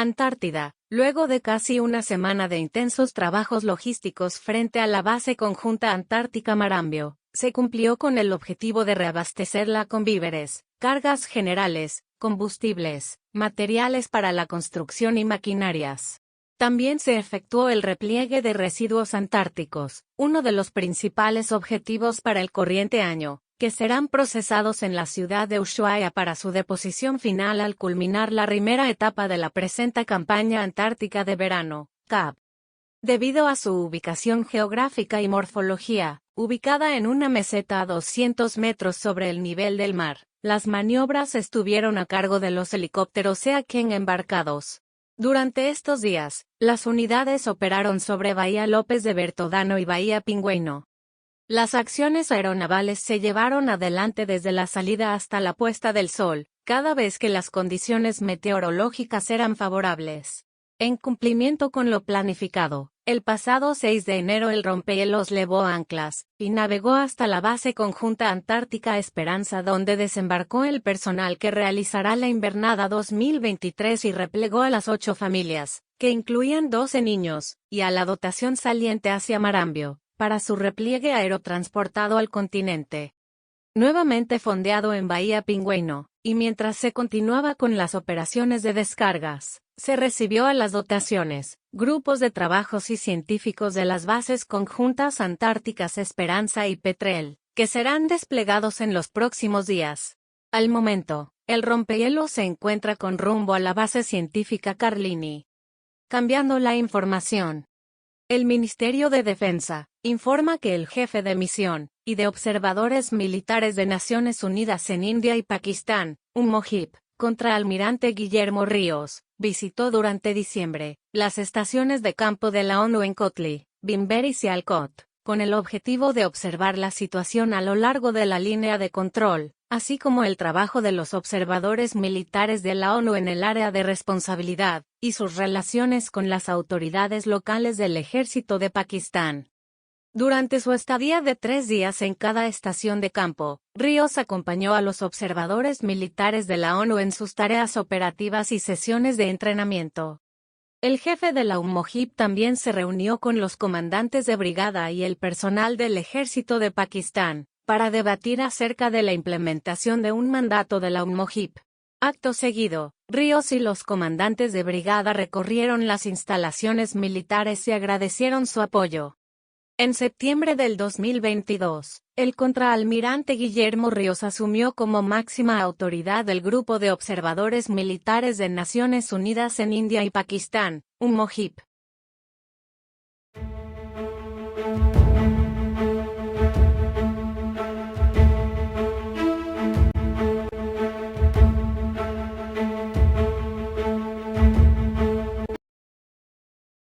Antártida, luego de casi una semana de intensos trabajos logísticos frente a la base conjunta antártica Marambio, se cumplió con el objetivo de reabastecerla con víveres, cargas generales, combustibles, materiales para la construcción y maquinarias. También se efectuó el repliegue de residuos antárticos, uno de los principales objetivos para el corriente año, que serán procesados en la ciudad de Ushuaia para su deposición final al culminar la primera etapa de la presente campaña antártica de verano, CAV. Debido a su ubicación geográfica y morfología, ubicada en una meseta a 200 metros sobre el nivel del mar, las maniobras estuvieron a cargo de los helicópteros Sea Ken embarcados. Durante estos días, las unidades operaron sobre Bahía López de Bertodano y Bahía Pingüino. Las acciones aeronavales se llevaron adelante desde la salida hasta la puesta del sol, cada vez que las condiciones meteorológicas eran favorables. En cumplimiento con lo planificado, el pasado 6 de enero el rompehielos levó anclas y navegó hasta la base conjunta antártica Esperanza, donde desembarcó el personal que realizará la invernada 2023 y replegó a las 8 familias, que incluían 12 niños, y a la dotación saliente hacia Marambio, para su repliegue aerotransportado al continente. Nuevamente fondeado en Bahía Pingüino, y mientras se continuaba con las operaciones de descargas, se recibió a las dotaciones, grupos de trabajos y científicos de las bases conjuntas antárticas Esperanza y Petrel, que serán desplegados en los próximos días. Al momento, el rompehielos se encuentra con rumbo a la base científica Carlini. Cambiando la información. El Ministerio de Defensa informa que el jefe de misión y de observadores militares de Naciones Unidas en India y Pakistán, UNMOHIP, contraalmirante Guillermo Ríos, visitó durante diciembre las estaciones de campo de la ONU en Kotli, Bimber y Sialkot, con el objetivo de observar la situación a lo largo de la línea de control, así como el trabajo de los observadores militares de la ONU en el área de responsabilidad, y sus relaciones con las autoridades locales del ejército de Pakistán. Durante su estadía de 3 días en cada estación de campo, Ríos acompañó a los observadores militares de la ONU en sus tareas operativas y sesiones de entrenamiento. El jefe de la UNMOHIP también se reunió con los comandantes de brigada y el personal del ejército de Pakistán, para debatir acerca de la implementación de un mandato de la UNMOHIP. Acto seguido, Ríos y los comandantes de brigada recorrieron las instalaciones militares y agradecieron su apoyo. En septiembre del 2022, el contraalmirante Guillermo Ríos asumió como máxima autoridad del Grupo de Observadores Militares de Naciones Unidas en India y Pakistán, UNMOHIP.